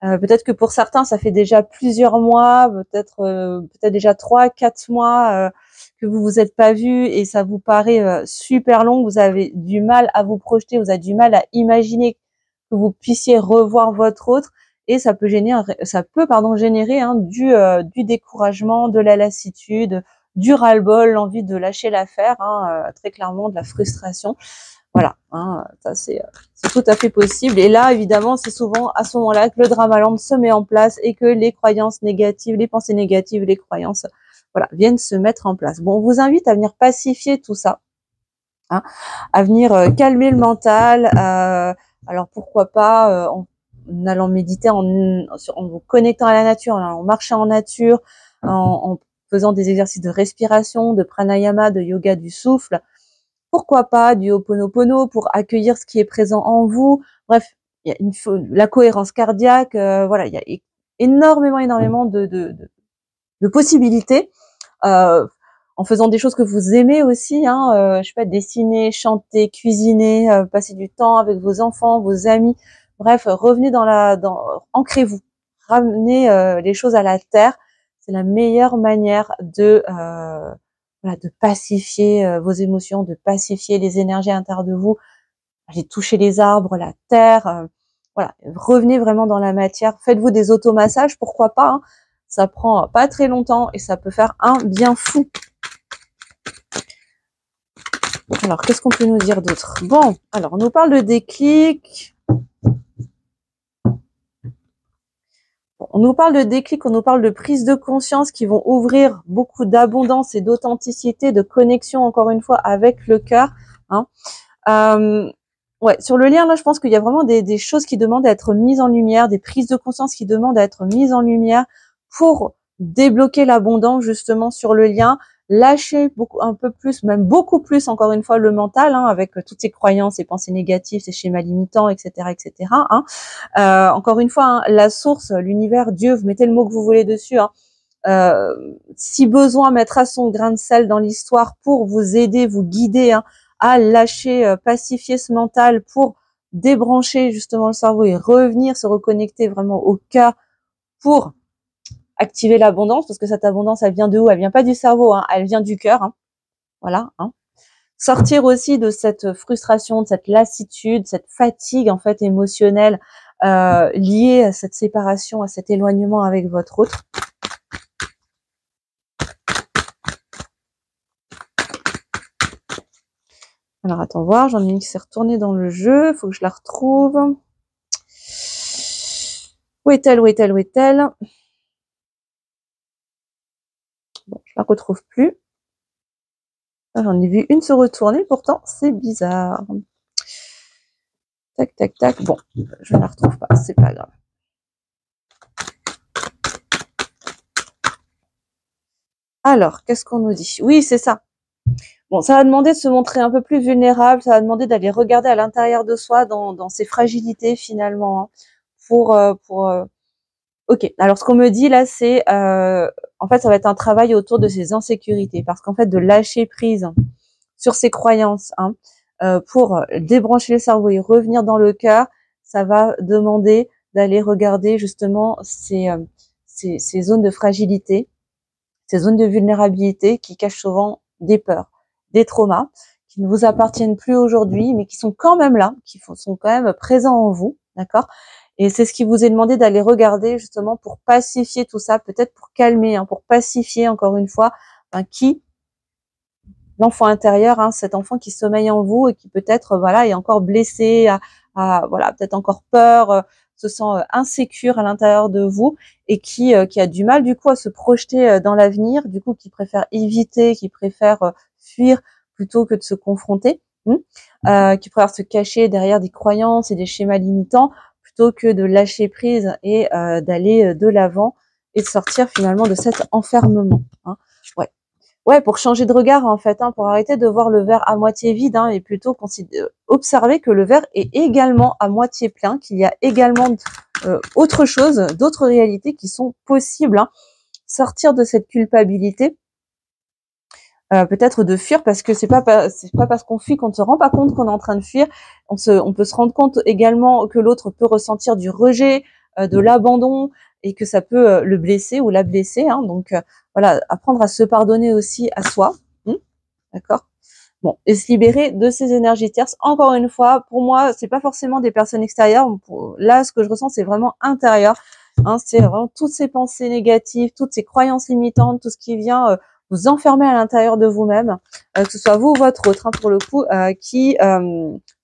peut-être que pour certains, ça fait déjà plusieurs mois, peut-être déjà 3-4 mois que vous vous êtes pas vus et ça vous paraît super long. Vous avez du mal à vous projeter, vous avez du mal à imaginer que vous puissiez revoir votre autre. Et ça peut générer du découragement, de la lassitude, du ras-le-bol, l'envie de lâcher l'affaire, très clairement de la frustration. Voilà, ça c'est tout à fait possible. Et là, évidemment, c'est souvent à ce moment-là que le dramaland se met en place et que les croyances négatives, les pensées négatives, les croyances, voilà, viennent se mettre en place. Bon, on vous invite à venir pacifier tout ça, à venir calmer le mental. Alors pourquoi pas en allant méditer, en vous connectant à la nature, en marchant en nature, en faisant des exercices de respiration, de pranayama, de yoga du souffle. Pourquoi pas du Ho'oponopono pour accueillir ce qui est présent en vous. Bref, il y a la cohérence cardiaque. Voilà, il y a énormément de possibilités. en faisant des choses que vous aimez aussi, hein, je sais pas, dessiner, chanter, cuisiner, passer du temps avec vos enfants, vos amis. Bref, revenez ancrez-vous, ramenez les choses à la terre. C'est la meilleure manière de voilà, de pacifier vos émotions, de pacifier les énergies à l'intérieur de vous. Allez toucher les arbres, la terre, voilà, revenez vraiment dans la matière. Faites-vous des automassages, pourquoi pas, hein. Ça prend pas très longtemps et ça peut faire un bien fou. Alors, qu'est-ce qu'on peut nous dire d'autre? Bon, alors, on nous parle de déclic. On nous parle de déclic, on nous parle de prise de conscience qui vont ouvrir beaucoup d'abondance et d'authenticité, de connexion, encore une fois, avec le cœur, hein. Ouais, sur le lien, là, je pense qu'il y a vraiment des choses qui demandent à être mises en lumière, des prises de conscience qui demandent à être mises en lumière pour débloquer l'abondance, justement, sur le lien, lâcher un peu plus, même beaucoup plus, encore une fois, le mental, hein, avec toutes ces croyances, ces pensées négatives, ces schémas limitants, etc., etc., hein. Encore une fois, hein, la source, l'univers, Dieu, vous mettez le mot que vous voulez dessus, hein. Si besoin, mettra son grain de sel dans l'histoire pour vous aider, vous guider, hein, à lâcher, pacifier ce mental pour débrancher justement le cerveau et revenir se reconnecter vraiment au cœur pour activer l'abondance, parce que cette abondance, elle vient de où? Elle vient pas du cerveau, hein, elle vient du cœur, hein. Voilà, hein. Sortir aussi de cette frustration, de cette lassitude, cette fatigue en fait émotionnelle liée à cette séparation, à cet éloignement avec votre autre. Alors, attends voir, j'en ai une qui s'est retournée dans le jeu, faut que je la retrouve. Où est-elle, où est-elle, où est-elle? Bon, je la retrouve plus. J'en ai vu une se retourner, pourtant, c'est bizarre. Tac, tac, tac. Bon, je ne la retrouve pas, c'est pas grave. Alors, qu'est-ce qu'on nous dit? Oui, c'est ça. Bon, ça va demander de se montrer un peu plus vulnérable, ça va demander d'aller regarder à l'intérieur de soi, dans ses fragilités finalement, hein, pour ok, alors ce qu'on me dit là, c'est en fait, ça va être un travail autour de ses insécurités, parce qu'en fait, de lâcher prise sur ses croyances, hein, pour débrancher le cerveau et revenir dans le cœur, ça va demander d'aller regarder justement ces zones de fragilité, ces zones de vulnérabilité qui cachent souvent des peurs, des traumas, qui ne vous appartiennent plus aujourd'hui, mais qui sont quand même là, sont quand même présents en vous, d'accord? Et c'est ce qui vous est demandé d'aller regarder justement pour pacifier tout ça, peut-être pour calmer, hein, pour pacifier encore une fois, l'enfant intérieur, hein, cet enfant qui sommeille en vous et qui peut-être voilà est encore blessé, voilà peut-être encore peur, se sent insécure à l'intérieur de vous et qui a du mal du coup à se projeter dans l'avenir, du coup qui préfère éviter, qui préfère fuir plutôt que de se confronter, qui préfère se cacher derrière des croyances et des schémas limitants plutôt que de lâcher prise et d'aller de l'avant et de sortir finalement de cet enfermement, hein. Ouais, pour changer de regard en fait, hein, pour arrêter de voir le verre à moitié vide, hein, et plutôt observer que le verre est également à moitié plein, qu'il y a également autre chose, d'autres réalités qui sont possibles, hein. Sortir de cette culpabilité, peut-être de fuir, parce que c'est pas parce qu'on fuit qu'on ne se rend pas compte qu'on est en train de fuir. On peut se rendre compte également que l'autre peut ressentir du rejet, de l'abandon, et que ça peut le blesser ou la blesser, hein. Donc voilà, apprendre à se pardonner aussi à soi, d'accord. Bon, et se libérer de ces énergies tierces. Encore une fois, pour moi, c'est pas forcément des personnes extérieures. Là, ce que je ressens, c'est vraiment intérieur, hein. C'est vraiment toutes ces pensées négatives, toutes ces croyances limitantes, tout ce qui vient vous enfermer à l'intérieur de vous-même, que ce soit vous ou votre autre, hein, pour le coup, qui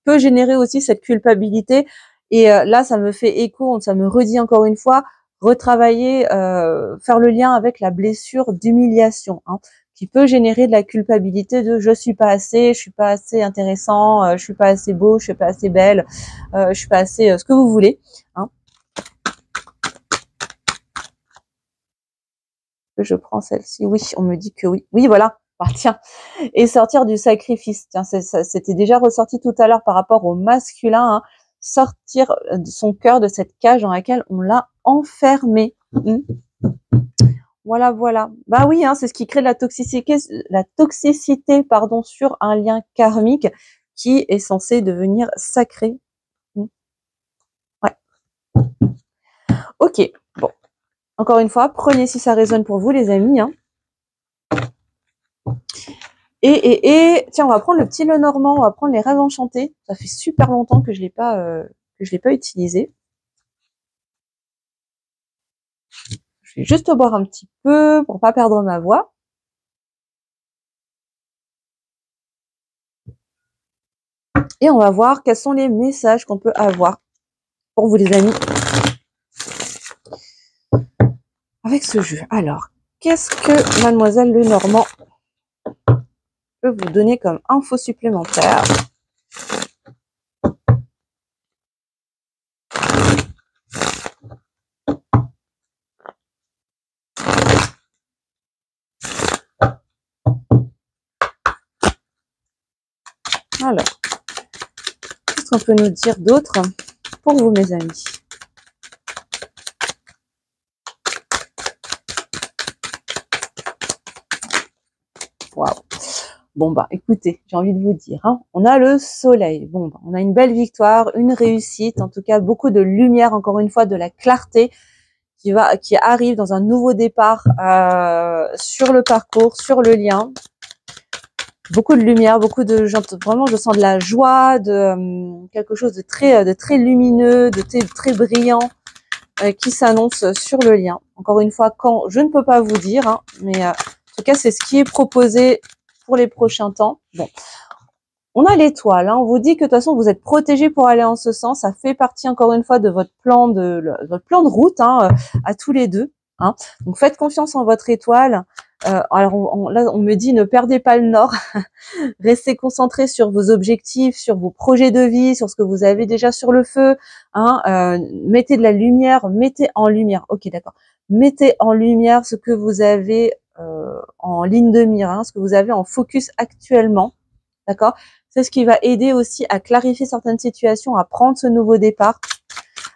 peut générer aussi cette culpabilité. Et là, ça me fait écho, ça me redit encore une fois, retravailler, faire le lien avec la blessure d'humiliation, hein, qui peut générer de la culpabilité de je suis pas assez intéressant, je suis pas assez beau, je suis pas assez belle, je suis pas assez ce que vous voulez, hein. Je prends celle-ci. Oui, on me dit que oui. Oui, voilà. Ah, tiens. Et sortir du sacrifice. Tiens, c'était déjà ressorti tout à l'heure par rapport au masculin, hein. Sortir de son cœur de cette cage dans laquelle on l'a enfermé. Voilà, voilà. Bah oui, hein, c'est ce qui crée de la toxicité, pardon, sur un lien karmique qui est censé devenir sacré. Mm. Ouais. Ok. Bon. Encore une fois, prenez si ça résonne pour vous, les amis. Hein. Tiens, on va prendre le petit Lenormand, on va prendre les rêves enchantés. Ça fait super longtemps que je l'ai pas utilisé. Je vais juste boire un petit peu pour pas perdre ma voix. Et on va voir quels sont les messages qu'on peut avoir pour vous, les amis, avec ce jeu. Alors, qu'est-ce que Mademoiselle Lenormand peut vous donner comme info supplémentaire? Alors, qu'est-ce qu'on peut nous dire d'autre pour vous, mes amis? Waouh. Bon, bah, écoutez, j'ai envie de vous dire, hein, on a le soleil. Bon, bah, on a une belle victoire, une réussite, en tout cas, beaucoup de lumière, encore une fois, de la clarté qui arrive dans un nouveau départ sur le parcours, sur le lien. Beaucoup de lumière, beaucoup de gens, vraiment, je sens de la joie, de quelque chose de très lumineux, de très brillant qui s'annonce sur le lien. Encore une fois, quand je ne peux pas vous dire, hein, mais en tout cas, c'est ce qui est proposé pour les prochains temps. Bon, on a l'étoile. Hein, on vous dit que de toute façon, vous êtes protégés pour aller en ce sens. Ça fait partie encore une fois de votre plan de route hein, à tous les deux. Hein. Donc, faites confiance en votre étoile. Alors là, on me dit ne perdez pas le nord. Restez concentrés sur vos objectifs, sur vos projets de vie, sur ce que vous avez déjà sur le feu. Hein, mettez de la lumière, mettez en lumière. Ok, d'accord. Mettez en lumière ce que vous avez en ligne de mire, hein, ce que vous avez en focus actuellement. D'accord. C'est ce qui va aider aussi à clarifier certaines situations, à prendre ce nouveau départ,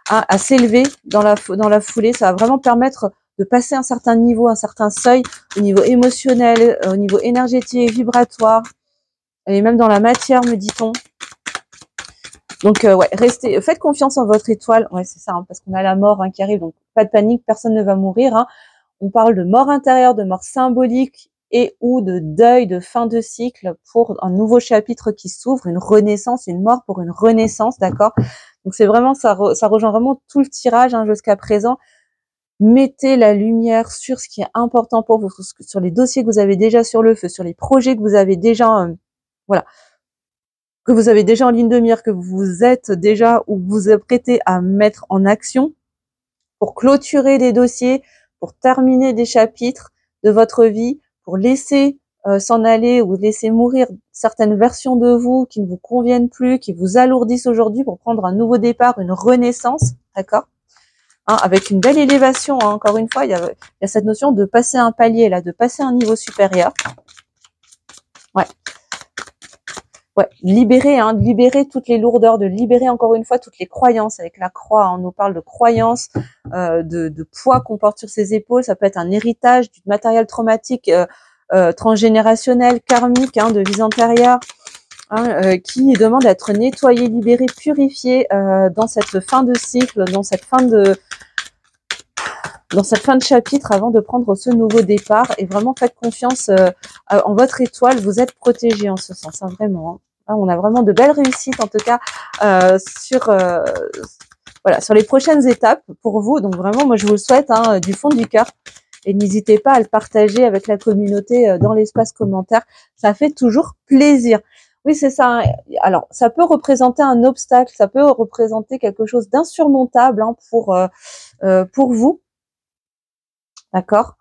à s'élever dans la foulée. Ça va vraiment permettre de passer un certain niveau, un certain seuil au niveau émotionnel, au niveau énergétique, vibratoire, et même dans la matière, me dit-on. Donc, ouais, faites confiance en votre étoile. Ouais, c'est ça, hein, parce qu'on a la mort hein, qui arrive, donc pas de panique, personne ne va mourir. Hein. On parle de mort intérieure, de mort symbolique et ou de deuil, de fin de cycle pour un nouveau chapitre qui s'ouvre, une renaissance, une mort pour une renaissance, d'accord? Donc, c'est vraiment, ça rejoint vraiment tout le tirage hein, jusqu'à présent. Mettez la lumière sur ce qui est important pour vous, sur les dossiers que vous avez déjà sur le feu, sur les projets que vous avez déjà, voilà, que vous avez déjà en ligne de mire, que vous êtes déjà ou vous apprêtez à mettre en action pour clôturer des dossiers, pour terminer des chapitres de votre vie, pour laisser s'en aller ou laisser mourir certaines versions de vous qui ne vous conviennent plus, qui vous alourdissent aujourd'hui pour prendre un nouveau départ, une renaissance, d'accord hein, avec une belle élévation, hein, encore une fois, il y a cette notion de passer un palier, là, de passer un niveau supérieur. Ouais. Ouais, de libérer toutes les lourdeurs, de libérer encore une fois toutes les croyances. Avec la croix, hein, on nous parle de croyances, de poids qu'on porte sur ses épaules. Ça peut être un héritage du matériel traumatique transgénérationnel, karmique, hein, de vie antérieure, hein, qui demande d'être nettoyé, libéré, purifié dans cette fin de cycle, dans cette fin de chapitre avant de prendre ce nouveau départ. Et vraiment, faites confiance en votre étoile. Vous êtes protégés en ce sens, hein, vraiment. Hein. On a vraiment de belles réussites, en tout cas, sur les prochaines étapes pour vous. Donc vraiment, moi, je vous le souhaite hein, du fond du cœur. Et n'hésitez pas à le partager avec la communauté dans l'espace commentaire. Ça fait toujours plaisir. Oui, c'est ça. Alors, ça peut représenter un obstacle, ça peut représenter quelque chose d'insurmontable hein, pour vous. D'accord.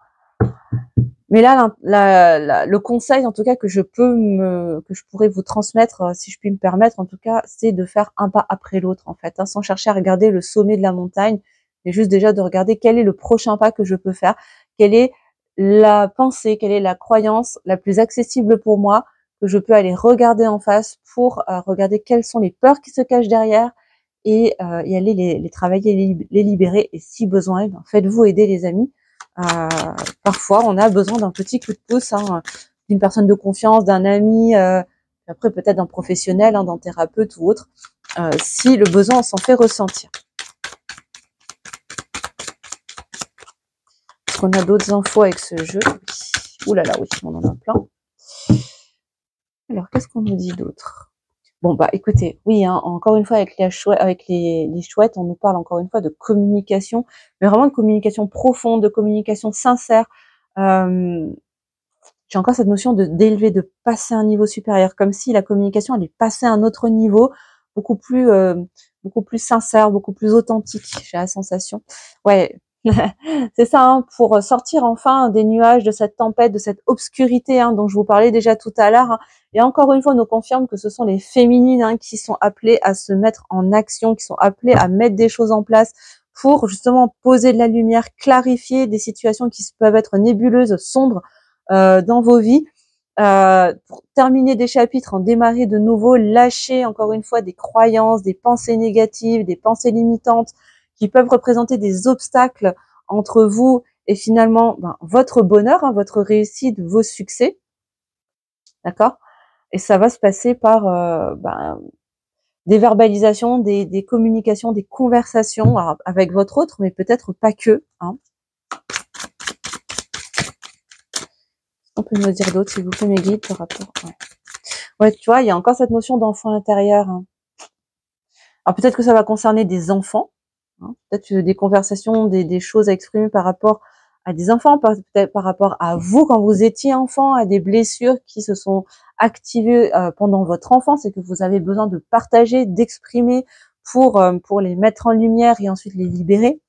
Mais là, le conseil, en tout cas, que je pourrais vous transmettre, si je puis me permettre, en tout cas, c'est de faire un pas après l'autre, en fait, hein, sans chercher à regarder le sommet de la montagne, mais juste déjà de regarder quel est le prochain pas que je peux faire, quelle est la pensée, quelle est la croyance la plus accessible pour moi, que je peux aller regarder en face pour regarder quelles sont les peurs qui se cachent derrière et aller les travailler, les libérer. Et si besoin, faites-vous aider, les amis. Parfois, on a besoin d'un petit coup de pouce, hein, d'une personne de confiance, d'un ami, après peut-être d'un professionnel, hein, d'un thérapeute ou autre, si le besoin s'en fait ressentir. Est-ce qu'on a d'autres infos avec ce jeu? Ouh là là, oui, on en a plein. Alors, qu'est-ce qu'on nous dit d'autre? Bon, bah, écoutez, oui, hein, encore une fois, avec les chouettes, on nous parle encore une fois de communication, mais vraiment de communication profonde, de communication sincère. J'ai encore cette notion d'élever, de passer à un niveau supérieur, comme si la communication allait passer à un autre niveau, beaucoup plus sincère, beaucoup plus authentique. J'ai la sensation. Ouais, c'est ça, hein, pour sortir enfin des nuages, de cette tempête, de cette obscurité, hein, dont je vous parlais déjà tout à l'heure. Hein. Et encore une fois, on nous confirme que ce sont les féminines, hein, qui sont appelées à se mettre en action, qui sont appelées à mettre des choses en place pour justement poser de la lumière, clarifier des situations qui peuvent être nébuleuses, sombres, dans vos vies, pour terminer des chapitres, en démarrer de nouveaux, lâcher encore une fois des croyances, des pensées négatives, des pensées limitantes qui peuvent représenter des obstacles entre vous et finalement votre bonheur, hein, votre réussite, vos succès, d'accord? Et ça va se passer par des verbalisations, des communications, des conversations avec votre autre, mais peut-être pas que, hein. On peut me dire d'autres, s'il vous plaît, mes guides, par rapport. Ouais, tu vois, il y a encore cette notion d'enfant intérieur. Hein. Alors peut-être que ça va concerner des enfants, hein, peut-être des conversations, des choses à exprimer par rapport à des enfants, peut-être par rapport à vous quand vous étiez enfant, à des blessures qui se sont activées pendant votre enfance et que vous avez besoin de partager, d'exprimer pour les mettre en lumière et ensuite les libérer.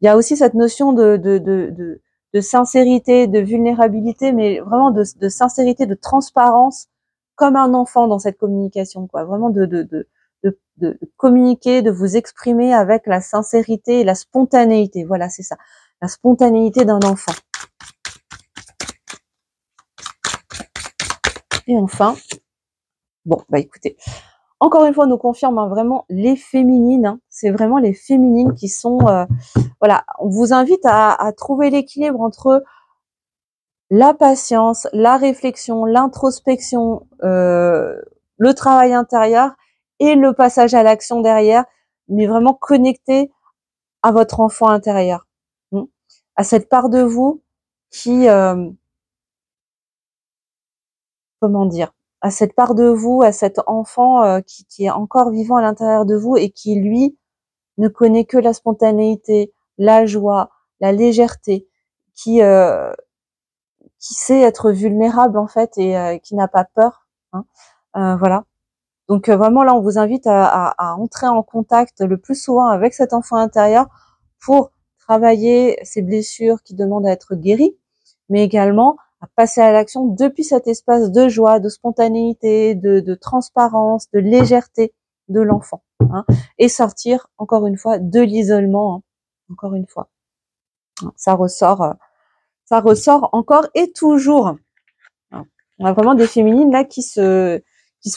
Il y a aussi cette notion de sincérité, de vulnérabilité, mais vraiment de sincérité, de transparence, comme un enfant dans cette communication, quoi. Vraiment de communiquer, de vous exprimer avec la sincérité et la spontanéité. Voilà, c'est ça. La spontanéité d'un enfant. Et enfin, bon, bah écoutez, encore une fois, on nous confirme hein, vraiment les féminines. Hein, c'est vraiment les féminines qui sont... voilà, on vous invite à trouver l'équilibre entre la patience, la réflexion, l'introspection, le travail intérieur et le passage à l'action derrière, mais vraiment connecté à votre enfant intérieur, à cette part de vous qui, comment dire, à cette part de vous, à cet enfant qui est encore vivant à l'intérieur de vous et qui, lui, ne connaît que la spontanéité, la joie, la légèreté, qui sait être vulnérable en fait et qui n'a pas peur. Hein. Voilà. Donc vraiment là, on vous invite à entrer en contact le plus souvent avec cet enfant intérieur pour travailler ces blessures qui demandent à être guéries, mais également à passer à l'action depuis cet espace de joie, de spontanéité, de transparence, de légèreté de l'enfant, hein, et sortir encore une fois de l'isolement, hein, encore une fois. Ça ressort encore et toujours. On a vraiment des féminines là qui se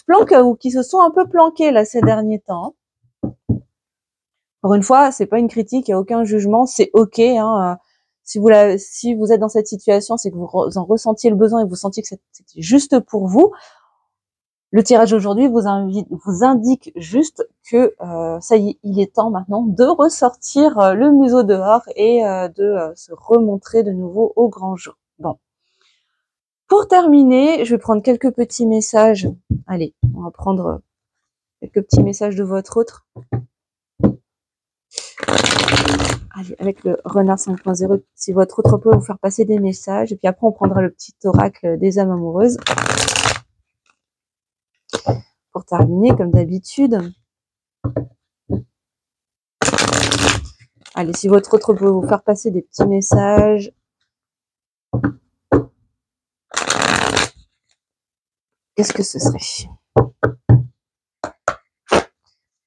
planquent ou qui se sont un peu planquées là ces derniers temps. Encore une fois, c'est pas une critique, il y a aucun jugement, c'est ok. Hein. Si vous êtes dans cette situation, c'est que vous en ressentiez le besoin et vous sentiez que c'était juste pour vous. Le tirage aujourd'hui vous indique juste que ça y est, il est temps maintenant de ressortir le museau dehors et de se remontrer de nouveau au grand jour. Bon. Pour terminer, je vais prendre quelques petits messages. Allez, on va prendre quelques petits messages de votre autre. Allez, avec le renard 5.0, si votre autre peut vous faire passer des messages. Et puis après, on prendra le petit oracle des âmes amoureuses. Pour terminer, comme d'habitude. Allez, si votre autre peut vous faire passer des petits messages. Qu'est-ce que ce serait?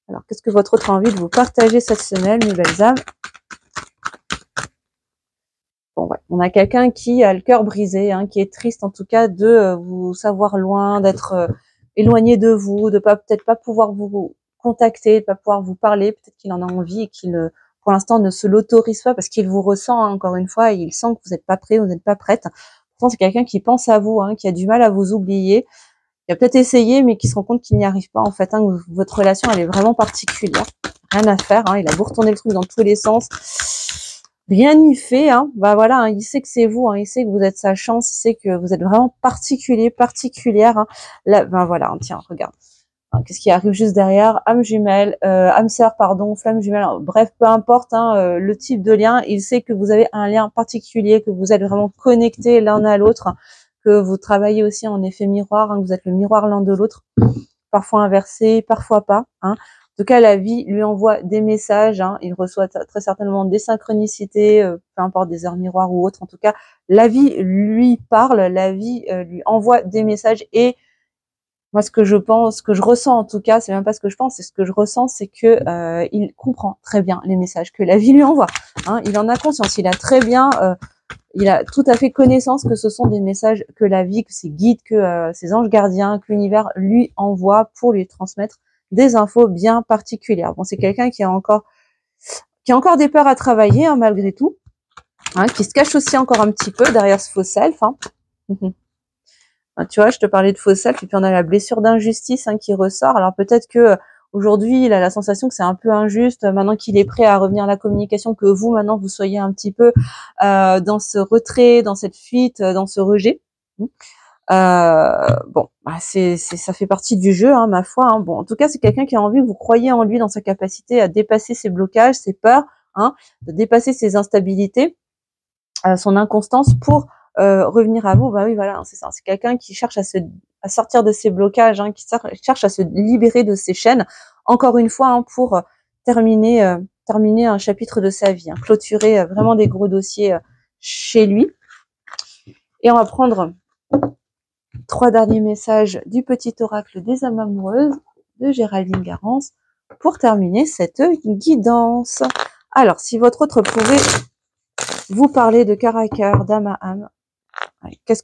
Alors, qu'est-ce que votre autre a envie de vous partager cette semaine, mes belles âmes? Bon, ouais. On a quelqu'un qui a le cœur brisé, hein, qui est triste en tout cas de vous savoir loin, d'être éloigné de vous, de peut-être pas pouvoir vous contacter, de pas pouvoir vous parler. Peut-être qu'il en a envie et qu'il pour l'instant, ne se l'autorise pas parce qu'il vous ressent, hein, encore une fois, et il sent que vous n'êtes pas prêt, vous n'êtes pas prête. Pourtant, c'est quelqu'un qui pense à vous, hein, qui a du mal à vous oublier, qui a peut-être essayé, mais qui se rend compte qu'il n'y arrive pas, en fait, hein, votre relation, elle est vraiment particulière. Rien à faire, hein, il a beau retourner le truc dans tous les sens. Rien n'y fait, hein. Bah voilà, hein, il sait que c'est vous, hein, il sait que vous êtes sa chance, il sait que vous êtes vraiment particulier, particulière. Hein. Là, ben voilà, hein, tiens, regarde. Hein, qu'est-ce qui arrive juste derrière? Âme jumelle, âme sœur, pardon, flamme jumelle. Bref, peu importe hein, le type de lien, il sait que vous avez un lien particulier, que vous êtes vraiment connectés l'un à l'autre, que vous travaillez aussi en effet miroir, hein, que vous êtes le miroir l'un de l'autre, parfois inversé, parfois pas. Hein. En tout cas, la vie lui envoie des messages, hein, il reçoit très certainement des synchronicités, peu importe des heures miroirs ou autres. En tout cas, la vie lui parle, la vie lui envoie des messages et moi, ce que je pense, ce que je ressens en tout cas, c'est même pas ce que je pense, c'est ce que je ressens, c'est que il comprend très bien les messages que la vie lui envoie. Hein, il en a conscience, il a très bien, il a tout à fait connaissance que ce sont des messages que la vie, que ses guides, que ses anges gardiens, que l'univers lui envoie pour lui transmettre des infos bien particulières. Bon, c'est quelqu'un qui a encore des peurs à travailler hein, malgré tout, hein, qui se cache aussi encore un petit peu derrière ce faux self. Hein. Tu vois, je te parlais de faux self, et puis on a la blessure d'injustice hein, qui ressort. Alors peut-être que aujourd'hui, il a la sensation que c'est un peu injuste, maintenant qu'il est prêt à revenir à la communication, que vous, maintenant, vous soyez un petit peu dans ce retrait, dans cette fuite, dans ce rejet. Bon, bah ça fait partie du jeu, hein, ma foi. Hein. Bon, en tout cas, c'est quelqu'un qui a envie que vous croyez en lui, dans sa capacité à dépasser ses blocages, ses peurs, hein, de dépasser ses instabilités, son inconstance pour revenir à vous. Bah oui, voilà, c'est ça. C'est quelqu'un qui cherche à sortir de ses blocages, hein, qui cherche à se libérer de ses chaînes. Encore une fois, hein, pour terminer un chapitre de sa vie, hein, clôturer vraiment des gros dossiers chez lui. Et on va prendre 3 derniers messages du petit oracle des âmes amoureuses de Géraldine Garance pour terminer cette guidance. Alors, si votre autre pouvait vous parler de cœur à cœur, d'âme à âme, qu'est-ce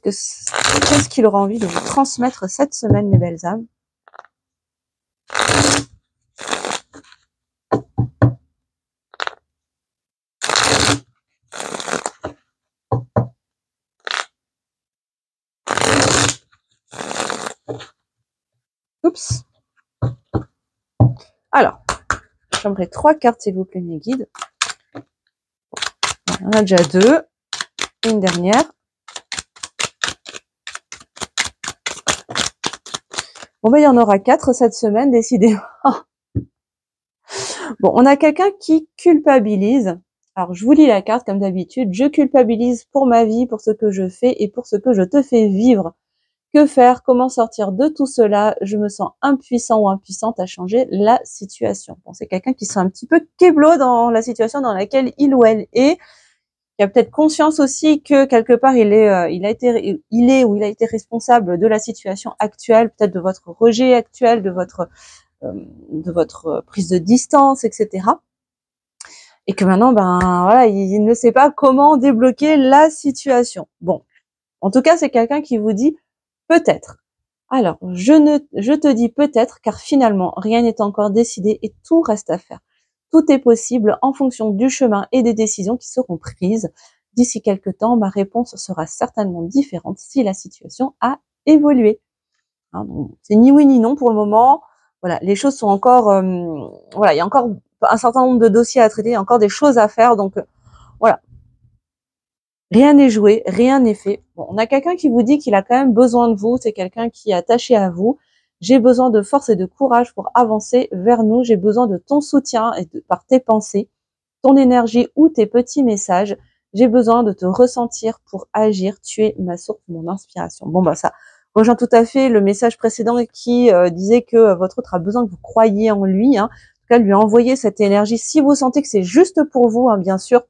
qu'il aura envie de vous transmettre cette semaine, mes belles âmes? Oups. Alors, j'aimerais 3 cartes, s'il vous plaît, mes guides. On en a déjà 2. Une dernière. Bon, ben, il y en aura 4 cette semaine, décidément. Bon, on a quelqu'un qui culpabilise. Alors, je vous lis la carte comme d'habitude. Je culpabilise pour ma vie, pour ce que je fais et pour ce que je te fais vivre. Que faire? Comment sortir de tout cela? Je me sens impuissant ou impuissante à changer la situation. Bon, c'est quelqu'un qui sent un petit peu keblo dans la situation dans laquelle il ou elle est. Il a peut-être conscience aussi que quelque part il a été responsable de la situation actuelle, peut-être de votre rejet actuel, de votre prise de distance, etc. Et que maintenant, ben voilà, il ne sait pas comment débloquer la situation. Bon, en tout cas, c'est quelqu'un qui vous dit peut-être. Alors, je te dis peut-être, car finalement, rien n'est encore décidé et tout reste à faire. Tout est possible en fonction du chemin et des décisions qui seront prises. D'ici quelque temps, ma réponse sera certainement différente si la situation a évolué. Hein, c'est ni oui ni non pour le moment. Voilà, les choses sont encore, voilà, il y a encore un certain nombre de dossiers à traiter, il y a encore des choses à faire. Donc voilà, rien n'est joué, rien n'est fait. Bon, on a quelqu'un qui vous dit qu'il a quand même besoin de vous, c'est quelqu'un qui est attaché à vous. J'ai besoin de force et de courage pour avancer vers nous. J'ai besoin de ton soutien et par tes pensées, ton énergie ou tes petits messages. J'ai besoin de te ressentir pour agir. Tu es ma source, mon inspiration. Bon, bah ça rejoint tout à fait le message précédent qui disait que votre autre a besoin que vous croyiez en lui. Hein. En tout cas, lui envoyer cette énergie. Si vous sentez que c'est juste pour vous, hein, bien sûr,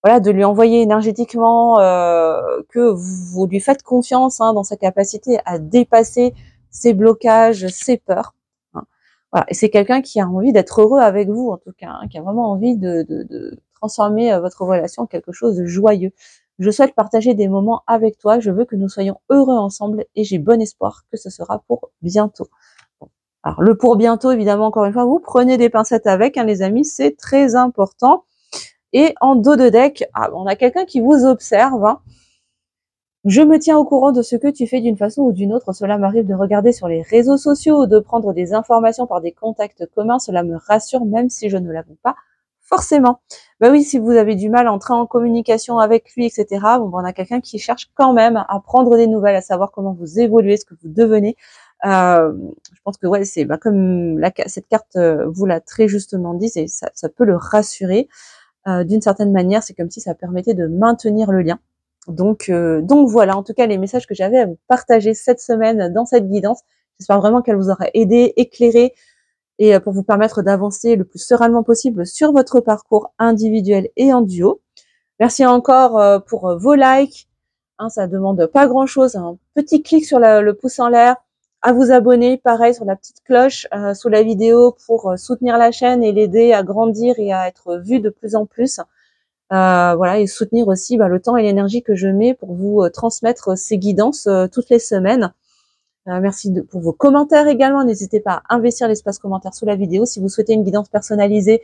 voilà, de lui envoyer énergétiquement que vous lui faites confiance hein, dans sa capacité à dépasser ses blocages, ses peurs. Hein. Voilà. Et c'est quelqu'un qui a envie d'être heureux avec vous, en tout cas, hein, qui a vraiment envie de transformer votre relation en quelque chose de joyeux. Je souhaite partager des moments avec toi, je veux que nous soyons heureux ensemble et j'ai bon espoir que ce sera pour bientôt. Bon. Alors, le pour bientôt, évidemment, encore une fois, vous prenez des pincettes avec, hein, les amis, c'est très important. Et en dos de deck, on a quelqu'un qui vous observe, hein. Je me tiens au courant de ce que tu fais d'une façon ou d'une autre. Cela m'arrive de regarder sur les réseaux sociaux ou de prendre des informations par des contacts communs. Cela me rassure même si je ne l'avoue pas forcément. Bah oui, si vous avez du mal à entrer en communication avec lui, etc., bon, on a quelqu'un qui cherche quand même à prendre des nouvelles, à savoir comment vous évoluez, ce que vous devenez. Je pense que ouais, c'est comme cette carte vous l'a très justement dit, ça peut le rassurer d'une certaine manière. C'est comme si ça permettait de maintenir le lien. Donc voilà, en tout cas, les messages que j'avais à vous partager cette semaine dans cette guidance. J'espère vraiment qu'elle vous aura aidé, éclairé, et pour vous permettre d'avancer le plus sereinement possible sur votre parcours individuel et en duo. Merci encore pour vos likes. Hein, ça demande pas grand-chose. Un petit clic sur le pouce en l'air, à vous abonner, pareil sur la petite cloche sous la vidéo pour soutenir la chaîne et l'aider à grandir et à être vue de plus en plus. Voilà, et soutenir aussi le temps et l'énergie que je mets pour vous transmettre ces guidances toutes les semaines. Merci pour vos commentaires également. N'hésitez pas à investir l'espace commentaire sous la vidéo. Si vous souhaitez une guidance personnalisée,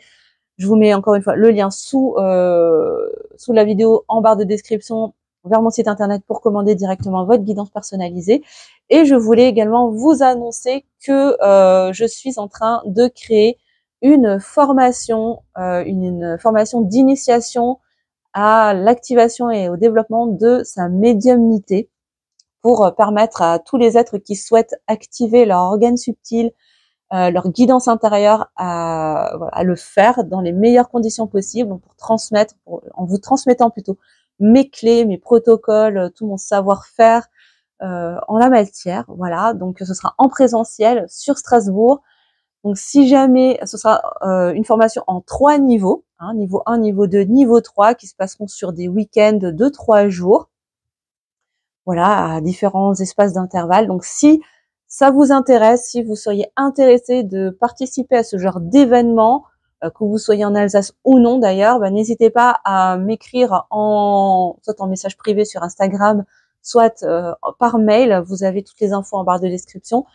je vous mets encore une fois le lien sous la vidéo en barre de description vers mon site internet pour commander directement votre guidance personnalisée. Et je voulais également vous annoncer que je suis en train de créer une formation d'initiation à l'activation et au développement de sa médiumnité pour permettre à tous les êtres qui souhaitent activer leur organe subtil, leur guidance intérieure à le faire dans les meilleures conditions possibles, donc en vous transmettant plutôt mes clés, mes protocoles, tout mon savoir-faire en la matière. Voilà, donc ce sera en présentiel sur Strasbourg. Donc si jamais, ce sera une formation en 3 niveaux, hein, niveau 1, niveau 2, niveau 3, qui se passeront sur des week-ends de 3 jours. Voilà, à différents espaces d'intervalle. Donc si ça vous intéresse, si vous seriez intéressé de participer à ce genre d'événement, que vous soyez en Alsace ou non d'ailleurs, n'hésitez pas à m'écrire soit en message privé sur Instagram, soit par mail. Vous avez toutes les infos en barre de description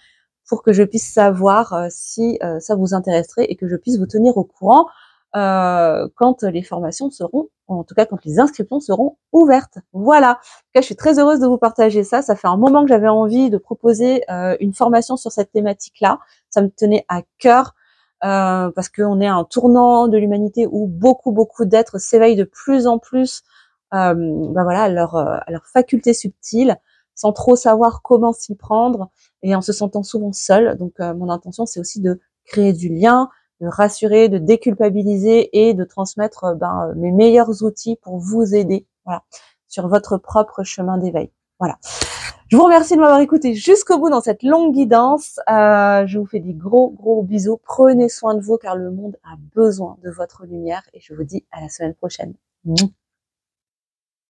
pour que je puisse savoir si ça vous intéresserait et que je puisse vous tenir au courant quand les formations seront, en tout cas quand les inscriptions seront ouvertes. Voilà. En tout cas, je suis très heureuse de vous partager ça. Ça fait un moment que j'avais envie de proposer une formation sur cette thématique-là. Ça me tenait à cœur parce qu'on est à un tournant de l'humanité où beaucoup d'êtres s'éveillent de plus en plus voilà, à leur faculté subtile, sans trop savoir comment s'y prendre et en se sentant souvent seul. Donc mon intention, c'est aussi de créer du lien, de rassurer, de déculpabiliser et de transmettre mes meilleurs outils pour vous aider, voilà, sur votre propre chemin d'éveil. Voilà. Je vous remercie de m'avoir écouté jusqu'au bout dans cette longue guidance. Je vous fais des gros bisous. Prenez soin de vous car le monde a besoin de votre lumière et je vous dis à la semaine prochaine.